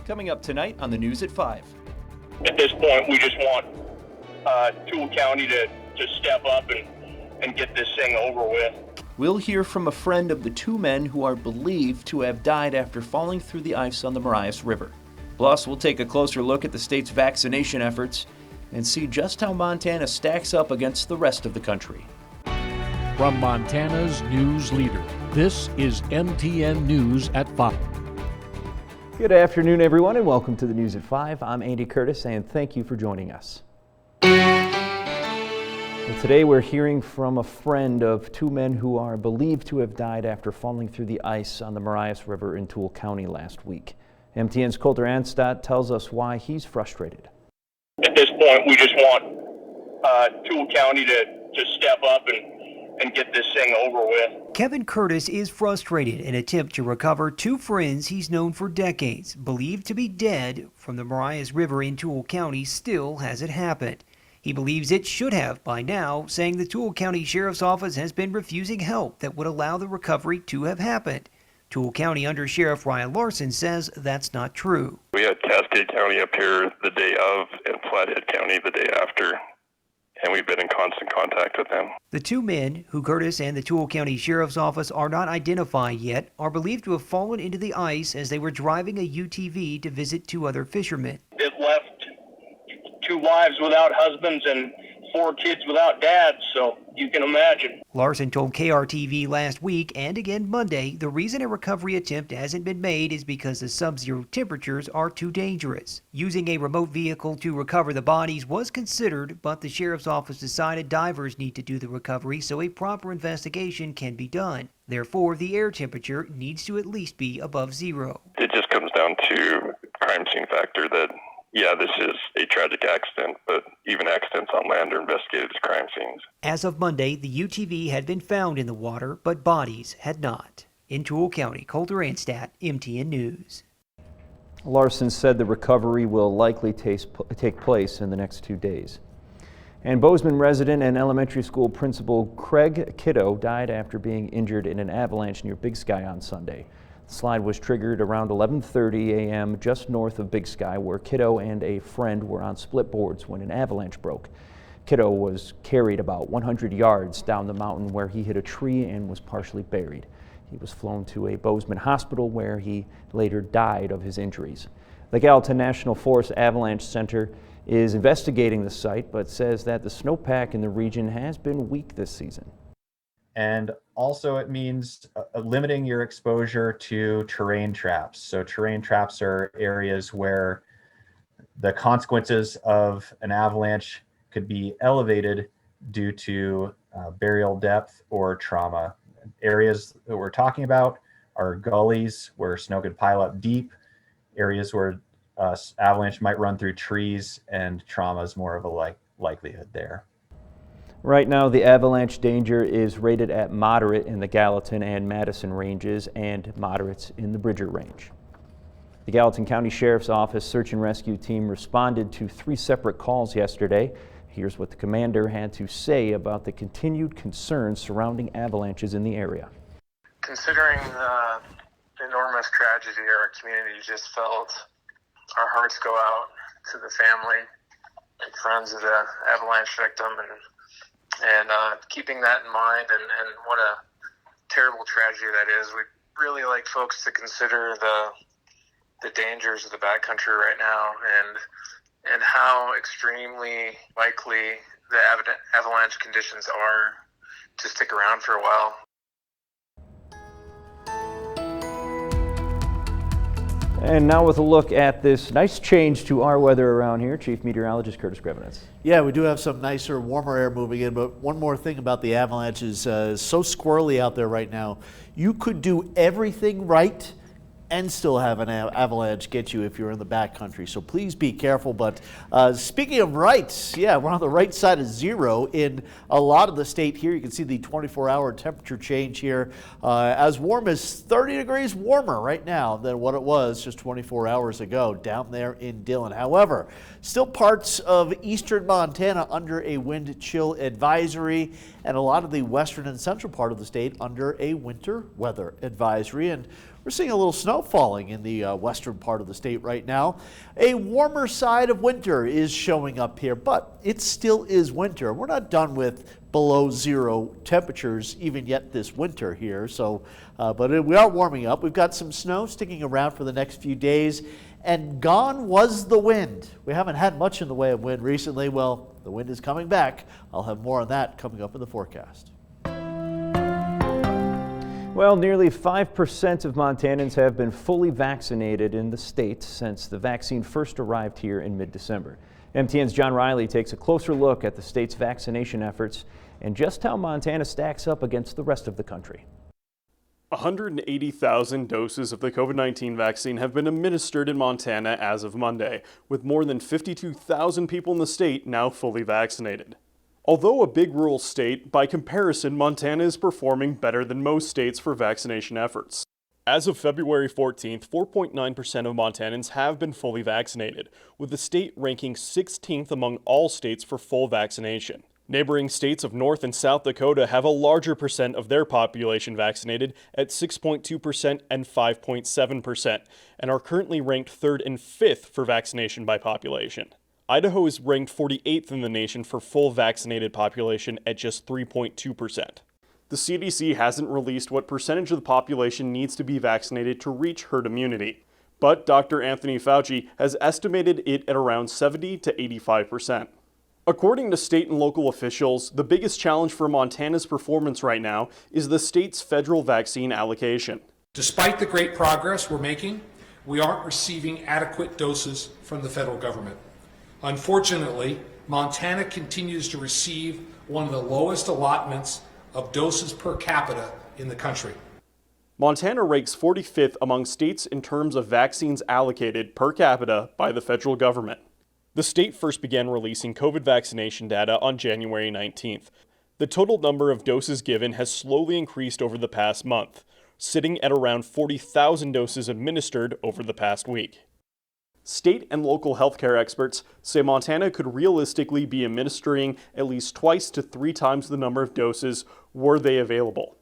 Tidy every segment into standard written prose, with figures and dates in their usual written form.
Coming up tonight on the News at 5. At this point, we just want Toole County to step up and get this thing over with. We'll hear from a friend of the two men who are believed to have died after falling through the ice on the Marias River. Plus, we'll take a closer look at the state's vaccination efforts and see just how Montana stacks up against the rest of the country. From Montana's news leader, this is MTN News at 5. Good afternoon, everyone, and welcome to the News at 5. I'm Andy Curtis, and thank you for joining us. And today we're hearing from a friend of two men who are believed to have died after falling through the ice on the Marias River in Toole County last week. MTN's Colter Anstad tells us why he's frustrated. At this point, we just want Toole County to step up and get this thing over with. Kevin Curtis is frustrated in an attempt to recover two friends he's known for decades, believed to be dead from the Marias River in Toole County. Still hasn't happened. He believes it should have by now, saying the Toole County Sheriff's Office has been refusing help that would allow the recovery to have happened. Toole County Under Sheriff Ryan Larson says that's not true. We had Cascade County up here the day of and Flathead County the day after, and we've been in constant contact with them. The two men, who Curtis and the Toole County Sheriff's Office are not identified yet, are believed to have fallen into the ice as they were driving a UTV to visit two other fishermen. It left two wives without husbands and 4 kids without dads, so you can imagine. Larson told KRTV last week and again Monday the reason a recovery attempt hasn't been made is because the sub-zero temperatures are too dangerous. Using a remote vehicle to recover the bodies was considered, but the sheriff's office decided divers need to do the recovery so a proper investigation can be done. Therefore, the air temperature needs to at least be above zero. It just comes down to crime scene factor that, yeah, this is a tragic accident, but even accidents on land are investigated as crime scenes. As of Monday, the UTV had been found in the water, but bodies had not. In Toole County, Colter Anstad, MTN News. Larson said the recovery will likely take place in the next 2 days. And Bozeman resident and elementary school principal Craig Kiddo died after being injured in an avalanche near Big Sky on Sunday. The slide was triggered around 11:30 a.m. just north of Big Sky, where Kiddo and a friend were on split boards when an avalanche broke. Kiddo was carried about 100 yards down the mountain where he hit a tree and was partially buried. He was flown to a Bozeman hospital where he later died of his injuries. The Gallatin National Forest Avalanche Center is investigating the site, but says that the snowpack in the region has been weak this season. And also it means limiting your exposure to terrain traps. So terrain traps are areas where the consequences of an avalanche could be elevated due to burial depth or trauma. Areas that we're talking about are gullies where snow could pile up deep, areas where avalanche might run through trees, and trauma is more of a likelihood there. Right now, the avalanche danger is rated at moderate in the Gallatin and Madison ranges and moderates in the Bridger range. The Gallatin County Sheriff's Office search and rescue team responded to 3 separate calls yesterday. Here's what the commander had to say about the continued concerns surrounding avalanches in the area. Considering the enormous tragedy our community just felt, our hearts go out to the family and friends of the avalanche victim, and keeping that in mind and what a terrible tragedy that is, we'd really like folks to consider the dangers of the backcountry right now and how extremely likely the avalanche conditions are to stick around for a while. And now with a look at this nice change to our weather around here, Chief Meteorologist Curtis Grevenitz. Yeah, we do have some nicer, warmer air moving in, but one more thing about the avalanche is so squirrely out there right now. You could do everything right and still have an avalanche get you if you're in the backcountry. So please be careful. But speaking of rights, yeah, we're on the right side of zero in a lot of the state here. You can see the 24-hour temperature change here. As warm as 30 degrees warmer right now than what it was just 24 hours ago down there in Dillon. However, still parts of eastern Montana under a wind chill advisory, and a lot of the western and central part of the state under a winter weather advisory. And We're seeing a little snow falling in the western part of the state right now. A warmer side of winter is showing up here, but it still is winter. We're not done with below zero temperatures even yet this winter here. So, but we are warming up. We've got some snow sticking around for the next few days, and gone was the wind. We haven't had much in the way of wind recently. Well, the wind is coming back. I'll have more on that coming up in the forecast. Well, nearly 5% of Montanans have been fully vaccinated in the state since the vaccine first arrived here in mid-December. MTN's John Riley takes a closer look at the state's vaccination efforts and just how Montana stacks up against the rest of the country. 180,000 doses of the COVID-19 vaccine have been administered in Montana as of Monday, with more than 52,000 people in the state now fully vaccinated. Although a big rural state, by comparison, Montana is performing better than most states for vaccination efforts. As of February 14th, 4.9% of Montanans have been fully vaccinated, with the state ranking 16th among all states for full vaccination. Neighboring states of North and South Dakota have a larger percent of their population vaccinated at 6.2% and 5.7%, and are currently ranked 3rd and 5th for vaccination by population. Idaho is ranked 48th in the nation for full vaccinated population at just 3.2%. The CDC hasn't released what percentage of the population needs to be vaccinated to reach herd immunity, but Dr. Anthony Fauci has estimated it at around 70 to 85%. According to state and local officials, the biggest challenge for Montana's performance right now is the state's federal vaccine allocation. Despite the great progress we're making, we aren't receiving adequate doses from the federal government. Unfortunately, Montana continues to receive one of the lowest allotments of doses per capita in the country. Montana ranks 45th among states in terms of vaccines allocated per capita by the federal government. The state first began releasing COVID vaccination data on January 19th. The total number of doses given has slowly increased over the past month, sitting at around 40,000 doses administered over the past week. State and local healthcare experts say Montana could realistically be administering at least twice to 3 times the number of doses were they available.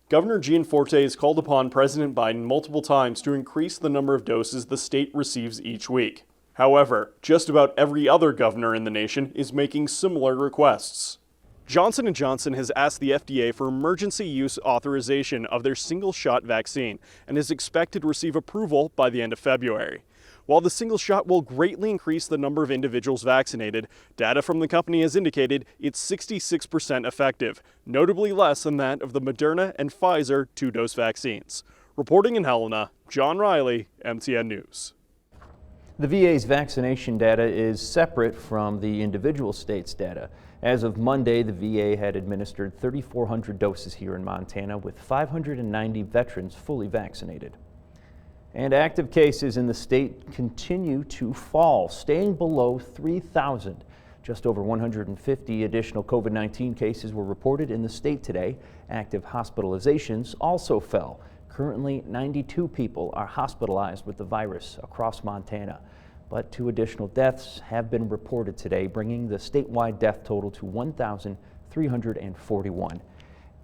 Governor Gianforte has called upon President Biden multiple times to increase the number of doses the state receives each week. However, just about every other governor in the nation is making similar requests. Johnson & Johnson has asked the FDA for emergency use authorization of their single-shot vaccine and is expected to receive approval by the end of February. While the single shot will greatly increase the number of individuals vaccinated, data from the company has indicated it's 66% effective, notably less than that of the Moderna and Pfizer 2-dose vaccines. Reporting in Helena, John Riley, MTN News. The VA's vaccination data is separate from the individual states' data. As of Monday, the VA had administered 3,400 doses here in Montana, with 590 veterans fully vaccinated. And active cases in the state continue to fall, staying below 3,000. Just over 150 additional COVID-19 cases were reported in the state today. Active hospitalizations also fell. Currently, 92 people are hospitalized with the virus across Montana, but 2 additional deaths have been reported today, bringing the statewide death total to 1,341.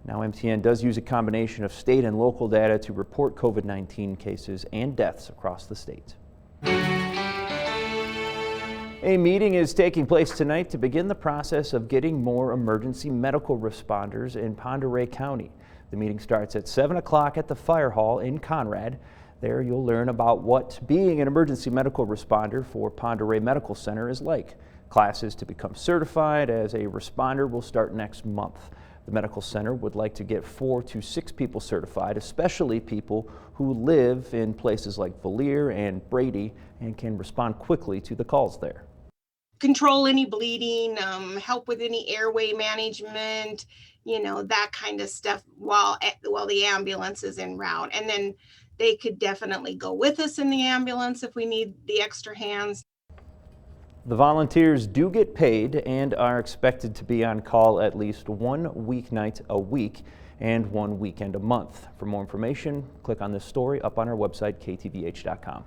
Now, MTN does use a combination of state and local data to report COVID-19 cases and deaths across the state. A meeting is taking place tonight to begin the process of getting more emergency medical responders in Pend Oreille County. The meeting starts at 7 o'clock at the Fire Hall in Conrad. There you'll learn about what being an emergency medical responder for Pend Oreille Medical Center is like. Classes to become certified as a responder will start next month. The medical center would like to get 4 to 6 people certified, especially people who live in places like Valier and Brady and can respond quickly to the calls there. Control any bleeding, help with any airway management, that kind of stuff while the ambulance is en route. And then they could definitely go with us in the ambulance if we need the extra hands. The volunteers do get paid and are expected to be on call at least 1 weeknight a week and 1 weekend a month. For more information, click on this story up on our website, ktvh.com.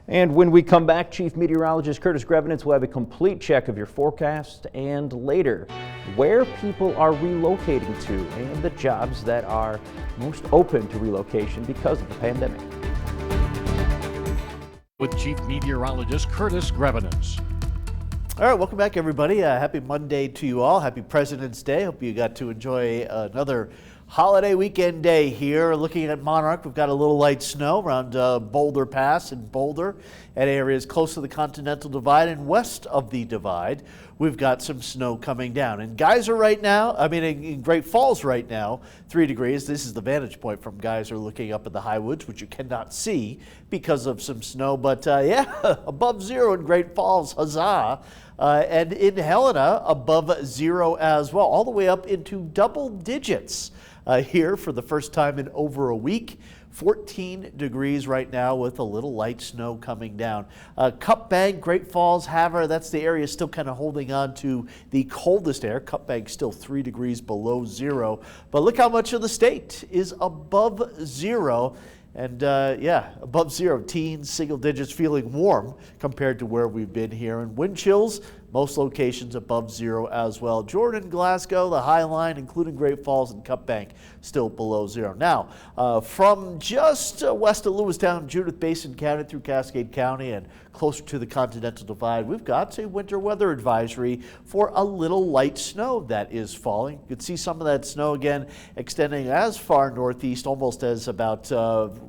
And when we come back, Chief Meteorologist Curtis Grevenitz will have a complete check of your forecast, and later, where people are relocating to and the jobs that are most open to relocation because of the pandemic. With Chief Meteorologist Curtis Grevenitz. All right, welcome back, everybody. Happy Monday to you all. Happy President's Day. Hope you got to enjoy another holiday weekend day here. Looking at Monarch, we've got a little light snow around Boulder Pass in Boulder and areas close to the Continental Divide and west of the Divide. We've got some snow coming down. In Geyser right now, in Great Falls right now, 3 degrees. This is the vantage point from Geyser looking up at the high woods, which you cannot see because of some snow. But yeah, above zero in Great Falls, huzzah. And in Helena, above zero as well, all the way up into double digits here for the first time in over a week. 14 degrees right now with a little light snow coming down. Cup Bank, Great Falls, Havre, that's the area still kind of holding on to the coldest air. Cup Bank still 3 degrees below zero. But look how much of the state is above zero. And yeah, above zero, teens, single digits, feeling warm compared to where we've been here. And wind chills, most locations above zero as well. Jordan, Glasgow, the High Line, including Great Falls and Cup Bank, still below zero. Now, from just west of Lewistown, Judith Basin County through Cascade County and closer to the Continental Divide, we've got a winter weather advisory for a little light snow that is falling. You can see some of that snow again extending as far northeast, almost as about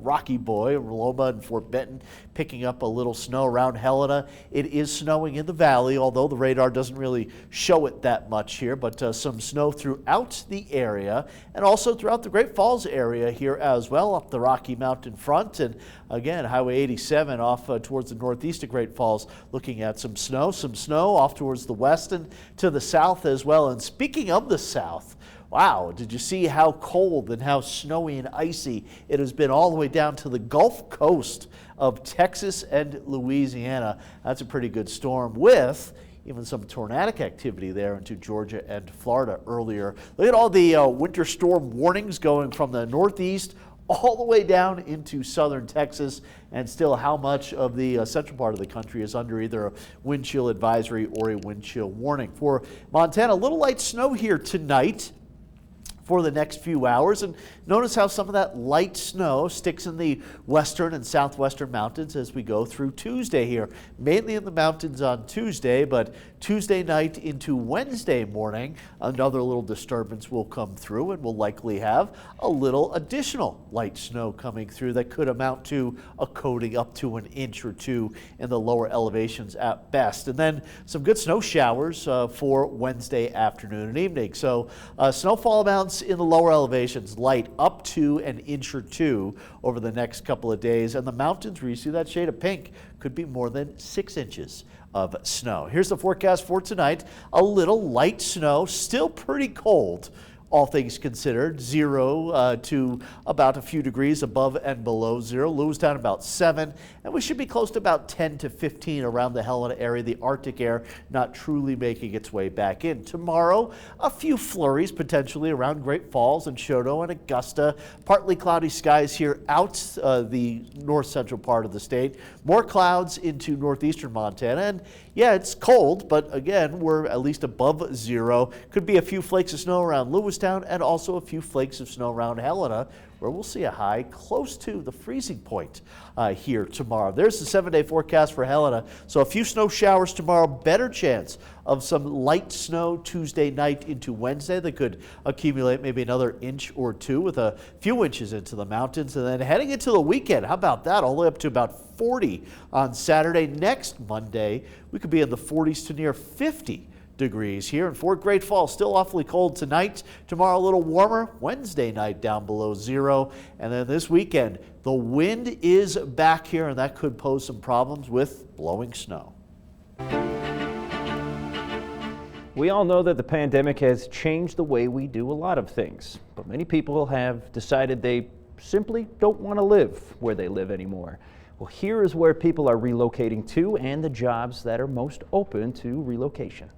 Rocky Boy, Loma and Fort Benton, picking up a little snow around Helena. It is snowing in the valley, although the radar doesn't really show it that much here, but some snow throughout the area and also throughout the Great Falls area here as well, up the Rocky Mountain front. And again, Highway 87 off towards the northeast of Great Falls, looking at some snow off towards the west and to the south as well. And speaking of the south, wow, did you see how cold and how snowy and icy it has been all the way down to the Gulf Coast of Texas and Louisiana? That's a pretty good storm with even some tornadic activity there into Georgia and Florida earlier. Look at all the winter storm warnings going from the northeast all the way down into southern Texas, and still how much of the central part of the country is under either a wind chill advisory or a wind chill warning. For Montana, a little light snow here tonight for the next few hours. And notice how some of that light snow sticks in the western and southwestern mountains as we go through Tuesday here. Mainly in the mountains on Tuesday, but Tuesday night into Wednesday morning, another little disturbance will come through and we'll likely have a little additional light snow coming through that could amount to a coating up to an inch or two in the lower elevations at best. And then some good snow showers for Wednesday afternoon and evening. So snowfall amounts in the lower elevations, light up to an inch or two over the next couple of days. And the mountains, where you see that shade of pink, could be more than 6 inches of snow. Here's the forecast for tonight. A little light snow, still pretty cold, all things considered. 0 to about a few degrees above and below zero. Lewistown about 7, and we should be close to about 10 to 15 around the Helena area. The Arctic air not truly making its way back in. Tomorrow, a few flurries potentially around Great Falls and Choteau and Augusta. Partly cloudy skies here out the north central part of the state. More clouds into northeastern Montana, and yeah, it's cold, but again, we're at least above zero. Could be a few flakes of snow around Lewistown and also a few flakes of snow around Helena, where we'll see a high close to the freezing point here tomorrow. There's the 7-day forecast for Helena. So a few snow showers tomorrow, better chance of some light snow Tuesday night into Wednesday that could accumulate maybe another inch or two with a few inches into the mountains. And then heading into the weekend, how about that? All the way up to about 40 on Saturday. Next Monday, we could be in the 40s to near 50 degrees here in Fort Great Falls. Still awfully cold tonight. Tomorrow a little warmer. Wednesday night down below zero. And then this weekend, the wind is back here, and that could pose some problems with blowing snow. We all know that the pandemic has changed the way we do a lot of things, but many people have decided they simply don't want to live where they live anymore. Well, here is where people are relocating to and the jobs that are most open to relocation.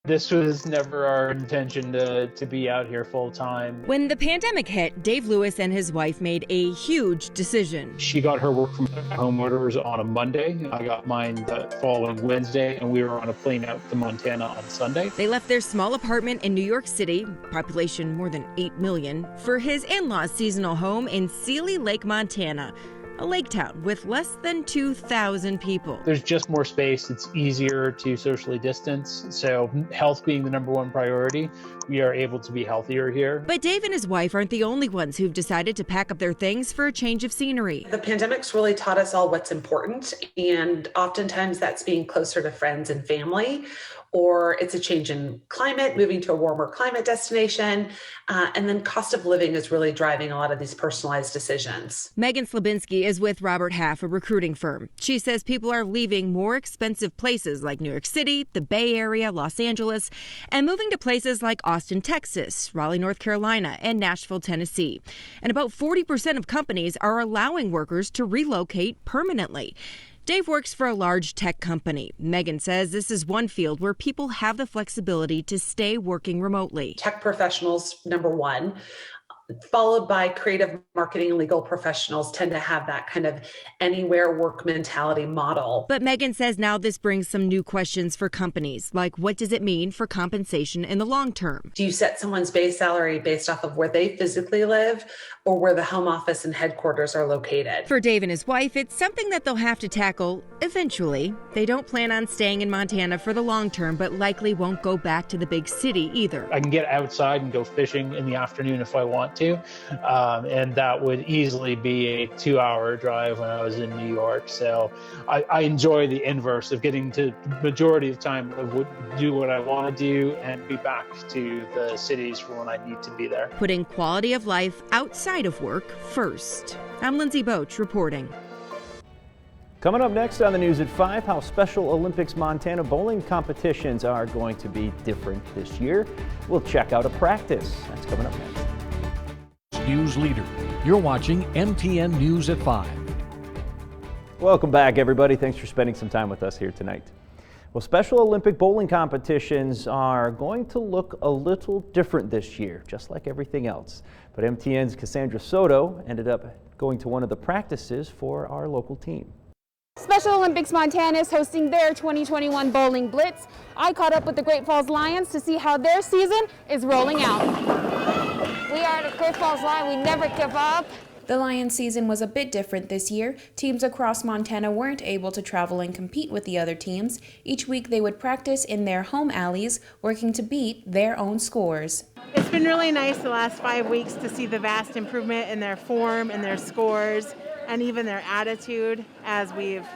This was never our intention to be out here full time. When the pandemic hit, Dave Lewis and his wife made a huge decision. She got her work from home orders on a Monday. I got mine the following Wednesday, and we were on a plane out to Montana on Sunday. They left their small apartment in New York City, population more than 8 million, for his in-laws' seasonal home in Sealy Lake, Montana. A lake town with less than 2,000 people. There's just more space. It's easier to socially distance. So health being the #1 priority, we are able to be healthier here. But Dave and his wife aren't the only ones who've decided to pack up their things for a change of scenery. The pandemic's really taught us all what's important, and oftentimes that's being closer to friends and family, or it's a change in climate, moving to a warmer climate destination, and then cost of living is really driving a lot of these personalized decisions. Megan Slabinski is with Robert Half, a recruiting firm. She says people are leaving more expensive places like New York City, the Bay Area, Los Angeles, and moving to places like Austin, Texas, Raleigh, North Carolina, and Nashville, Tennessee. And about 40% of companies are allowing workers to relocate permanently. Dave works for a large tech company. Megan says this is one field where people have the flexibility to stay working remotely. Tech professionals, #1, followed by creative marketing and legal professionals tend to have that kind of anywhere work mentality model. But Megan says now this brings some new questions for companies, like what does it mean for compensation in the long term? Do you set someone's base salary based off of where they physically live or where the home office and headquarters are located? For Dave and his wife, it's something that they'll have to tackle eventually. They don't plan on staying in Montana for the long term, but likely won't go back to the big city either. I can get outside and go fishing in the afternoon if I want to, and that would easily be a 2-hour drive when I was in New York. So I enjoy the inverse of getting to majority of the time I would do what I want to do and be back to the cities for when I need to be there. Putting quality of life outside of work first. I'm Lindsay Boach reporting. Coming up next on the news at 5, how Special Olympics Montana bowling competitions are going to be different this year. We'll check out a practice. That's coming up next. News leader. You're watching MTN News at 5. Welcome back, everybody. Thanks for spending some time with us here tonight. Well, Special Olympic bowling competitions are going to look a little different this year, just like everything else. But MTN's Cassandra Soto ended up going to one of the practices for our local team. Special Olympics Montana is hosting their 2021 Bowling Blitz. I caught up with the Great Falls Lions to see how their season is rolling out. We are the Great Falls Lions. We never give up. The Lions season was a bit different this year. Teams across Montana weren't able to travel and compete with the other teams. Each week they would practice in their home alleys, working to beat their own scores. It's been really nice the last 5 weeks to see the vast improvement in their form and their scores and even their attitude as we've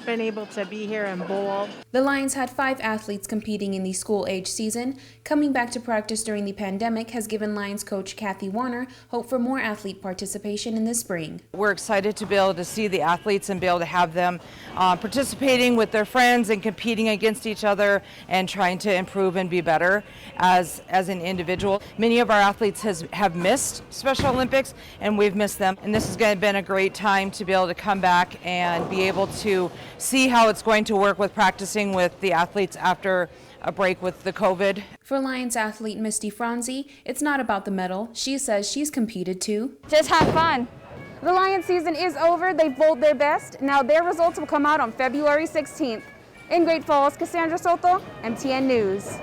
been able to be here and bowl. The Lions had 5 athletes competing in the school-age season. Coming back to practice during the pandemic has given Lions coach Kathy Warner hope for more athlete participation in the spring. We're excited to be able to see the athletes and be able to have them participating with their friends and competing against each other and trying to improve and be better as an individual. Many of our athletes have missed Special Olympics and we've missed them, and this has been a great time to be able to come back and be able to see how it's going to work with practicing with the athletes after a break with the COVID. For Lions athlete Misty Franzi, it's not about the medal. She says she's competed too. Just have fun. The Lions season is over. They've bowled their best. Now their results will come out on February 16th. In Great Falls, Cassandra Soto, MTN News.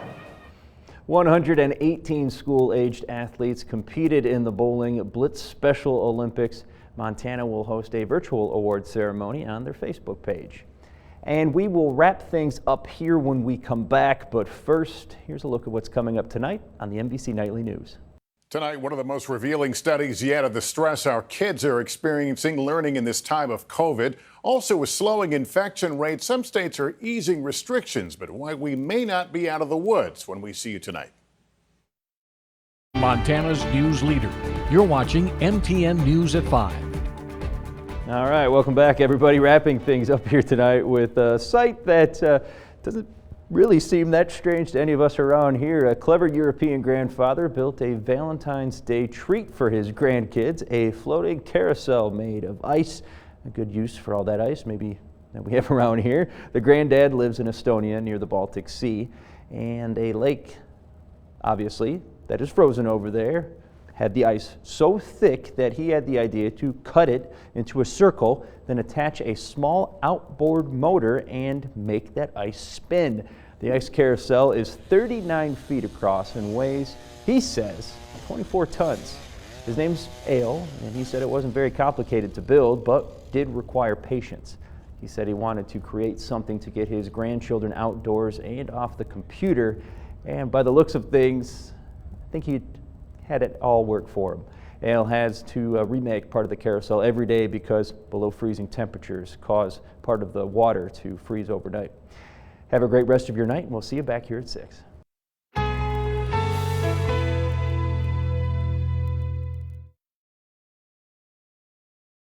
118 school-aged athletes competed in the Bowling Blitz Special Olympics. Montana will host a virtual award ceremony on their Facebook page. And we will wrap things up here when we come back, but first, here's a look at what's coming up tonight on the NBC Nightly News. Tonight, one of the most revealing studies yet of the stress our kids are experiencing learning in this time of COVID. Also, with slowing infection rates, some states are easing restrictions, but why we may not be out of the woods when we see you tonight. Montana's news leader. You're watching MTN News at 5. All right, welcome back, everybody. Wrapping things up here tonight with a site that doesn't really seem that strange to any of us around here. A clever European grandfather built a Valentine's Day treat for his grandkids, a floating carousel made of ice. A good use for all that ice maybe that we have around here. The granddad lives in Estonia near the Baltic Sea, and a lake, obviously, that is frozen over there, had the ice so thick that he had the idea to cut it into a circle, then attach a small outboard motor and make that ice spin. The ice carousel is 39 feet across and weighs, he says, 24 tons. His name's Ale, and he said it wasn't very complicated to build, but did require patience. He said he wanted to create something to get his grandchildren outdoors and off the computer, and by the looks of things, I think he had it all work for him. Ale has to remake part of the carousel every day because below freezing temperatures cause part of the water to freeze overnight. Have a great rest of your night, and we'll see you back here at 6.